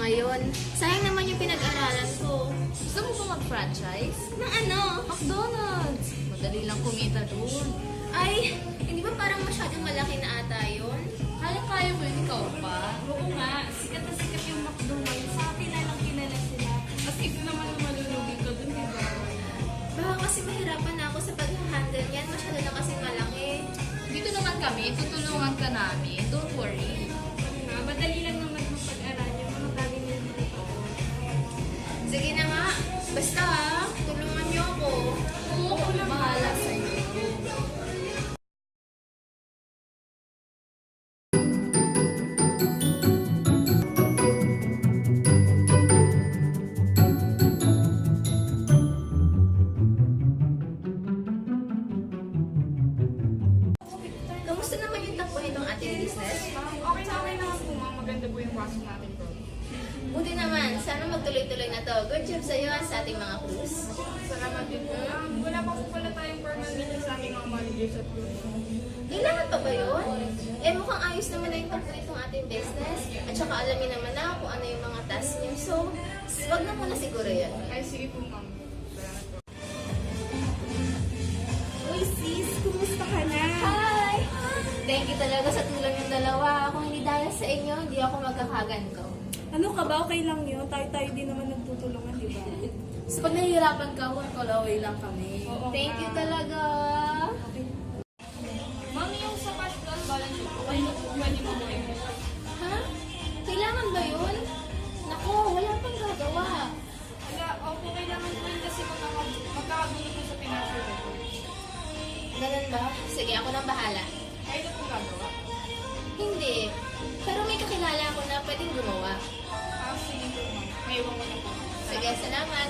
ngayon. Sayang naman yung pinag-aralan ko. Gusto mo ba mag-franchise? Ng ano? McDonald's! Madali lang kumita doon. Ay, hindi ba parang masyadong malaki na ata yun? Kaya mo yun, ikaw pa? Oo nga, sikat na sikat yung McDonald's. Sa atin na lang kilala sila. Mas ito naman ang malulugi ka dun, diba? Baka kasi mahirapan na ako sa pag-handle niyan. Masyado na kasi malaki. Dito naman kami, tutulungan ka namin. Don't worry. Madali lang naman mag-aral yung mga bagay nila dito. Sige na nga. Basta tulungan niyo ako. Oo, ako lang bahala sa'yo. Kamusta naman yung takbo nitong ating business? Okay na po, ma'am. Maganda po yung pasok natin po. Buti naman. Sana magtuloy-tuloy na to. Good job sa'yo sa ating mga crews. Salamat din po. Wala pa po pala tayong formal meeting sa aking mga managers at group. Kailangan pa ba yun? Eh mukhang ayos naman na yung takbo nitong ating business. At saka alamin naman na kung ano yung mga task niyo. So, wag na muna siguro yan. Ay, sige po, ma'am. Salamat po. Uy sis, kumusta ka na? Hi! Thank you talaga sa tulong yung dalawa. Kung hindi dahil sa inyo, hindi ako magkakaganto. Ano ka ba? Okay lang yun. Tayo-tayo din naman nagtutulungan, di ba? So, pag nahihirapan ka, call away lang kami. Thank you talaga. Ma'am, yung sa cash flow balance po, pwede mo mo Ha? Kailangan ba yun? Nako, wala pang gagawa. Wala, opo, kailangan po yun kasi magkakagulo po sa financial records. Ganun ba? Sige, ako nang bahala. Kaya na po gagawa. Hindi. Pero may kakilala ako na pwedeng gumawa. Sige po, ma'am. May iwan ko na po. Sige, salamat.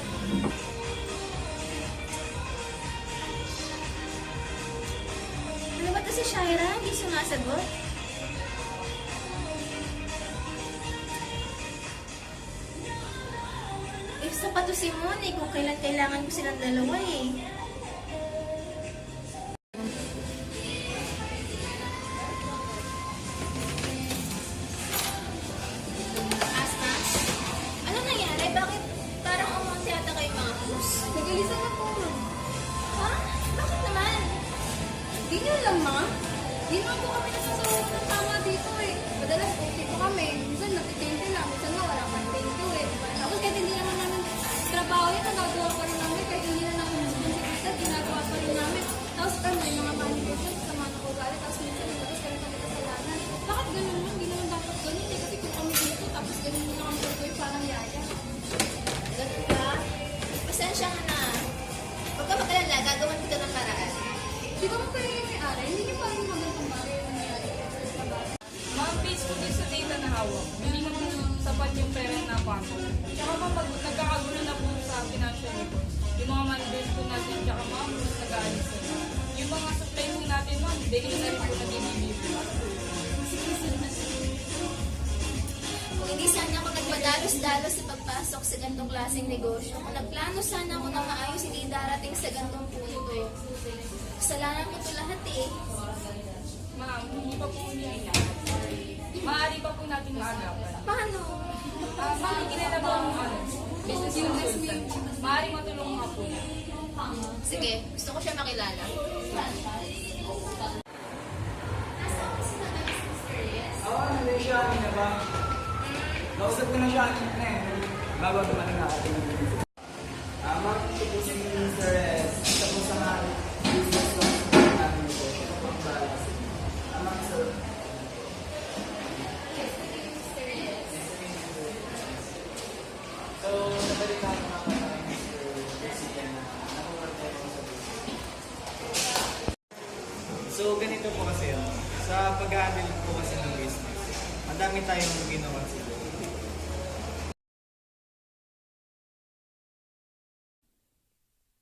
Ano ba ito si Shaira? Hindi sumasagot? Eh, sapat to si Mon eh, kung kailan kailangan ko silang dalawa eh. Asma? Ano nangyari? Bakit parang umunti ata kayo mga crews? Nagalisan na po. Ha? Bakit naman? Di nyo alam, ma? Di naman po kami nasasawag ng tama dito eh. Madalas okay po kami. Minsan nag-20 lang. Minsan nga wala pang 20 eh. Tapos kahit hindi naman namin trabaho yun, nagagawa pa rin namin. Kahit hindi na namin responsibilidad, ginagawa pa rin namin. Tapos kami, may mga managers sa mga nakugali. Tapos minsan nagtatas kami kami kasalanan. Bakit ganun mo? Hindi naman dapat ganun eh. Kasi kung kami dito, tapos ganun mo lang ang tuloy, parang yaya. Ganun ka? Pasensya ka na. Huwag ka magalala, gagawin kita ng paraan. Di ba kayo yung may-ari? Hindi niyo pa rin magandang bagay yung nangyayari. Ma'am, based po din sa data na hawak, hindi na po sapat yung pera na pasok. Tsaka kapag nagkakagulo na po sa financial reports, yung mga managers po natin, tsaka mga crews nag-aalis na. Yung mga supply po natin, ma'am, daily na rin po nag-i-deliver. Kung hindi sana ako nagpadalos-dalos sa pagpasok sa gantong klaseng negosyo, kung nagplano sana ako na maayos, hindi darating sa gantong punto. Kasalanan ko ito lahat eh. Ma'am, hindi pa po hindi maaari pa po natin maagapan. Paano? Ma'am, kinala po ang business consultant. Maaari matulungan ka po. Sige, gusto ko siya makilala. Oo, nandun siya kanina ba? Nausap ko na siya kanina eh. Bago dumating na ating ma'am, ito po si Mr. S. Ito po sa mga business ko namin po. Ito po ang balas. Ma'am, sir. So, nabalik na ako mga Mr. Garcia na nakuha tayo sa business. So, ganito po kasi sa pag-aaral po kasi ng business, madami tayong ginawa siguro.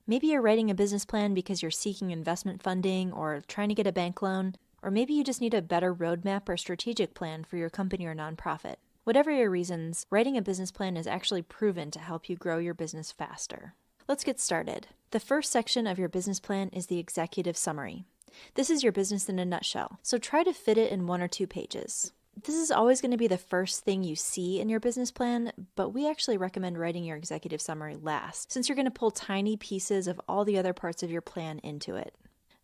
Maybe you're writing a business plan because you're seeking investment funding or trying to get a bank loan, or maybe you just need a better roadmap or strategic plan for your company or nonprofit. Whatever your reasons, writing a business plan is actually proven to help you grow your business faster. Let's get started. The first section of your business plan is the executive summary. This is your business in a nutshell, so try to fit it in 1 or 2 pages. This is always going to be the first thing you see in your business plan, but we actually recommend writing your executive summary last, since you're going to pull tiny pieces of all the other parts of your plan into it.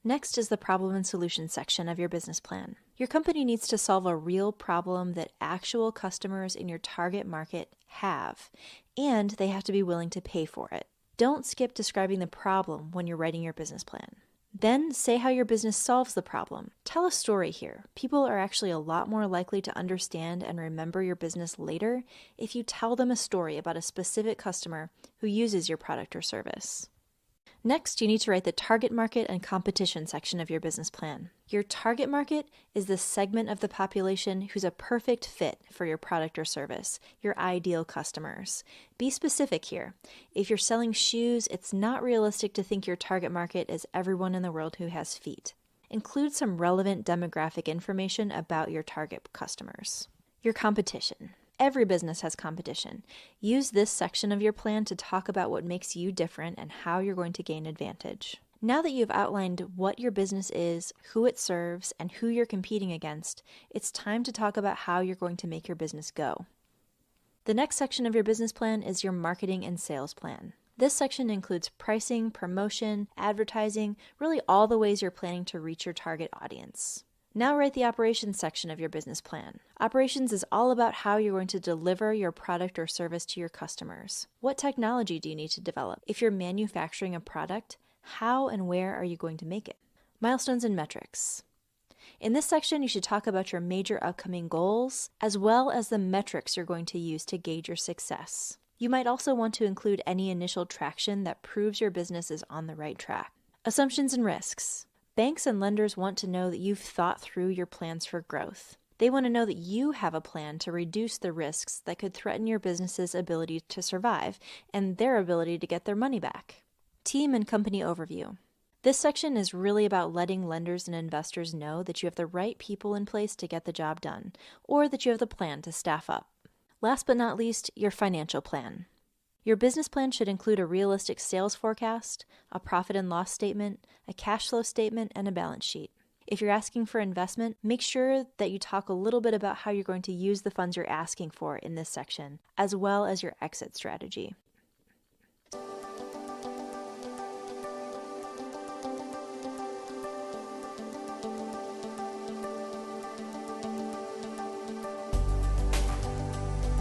Next is the problem and solution section of your business plan. Your company needs to solve a real problem that actual customers in your target market have, and they have to be willing to pay for it. Don't skip describing the problem when you're writing your business plan. Then say how your business solves the problem. Tell a story here. People are actually a lot more likely to understand and remember your business later if you tell them a story about a specific customer who uses your product or service. Next, you need to write the target market and competition section of your business plan. Your target market is the segment of the population who's a perfect fit for your product or service, your ideal customers. Be specific here. If you're selling shoes, it's not realistic to think your target market is everyone in the world who has feet. Include some relevant demographic information about your target customers. Your competition. Every business has competition. Use this section of your plan to talk about what makes you different and how you're going to gain advantage. Now that you've outlined what your business is, who it serves, and who you're competing against, it's time to talk about how you're going to make your business go. The next section of your business plan is your marketing and sales plan. This section includes pricing, promotion, advertising, really all the ways you're planning to reach your target audience. Now write the operations section of your business plan. Operations is all about how you're going to deliver your product or service to your customers. What technology do you need to develop? If you're manufacturing a product, how and where are you going to make it? Milestones and metrics. In this section, you should talk about your major upcoming goals, as well as the metrics you're going to use to gauge your success. You might also want to include any initial traction that proves your business is on the right track. Assumptions and risks. Banks and lenders want to know that you've thought through your plans for growth. They want to know that you have a plan to reduce the risks that could threaten your business's ability to survive and their ability to get their money back. Team and company overview. This section is really about letting lenders and investors know that you have the right people in place to get the job done, or that you have the plan to staff up. Last but not least, your financial plan. Your business plan should include a realistic sales forecast, a profit and loss statement, a cash flow statement, and a balance sheet. If you're asking for investment, make sure that you talk a little bit about how you're going to use the funds you're asking for in this section, as well as your exit strategy.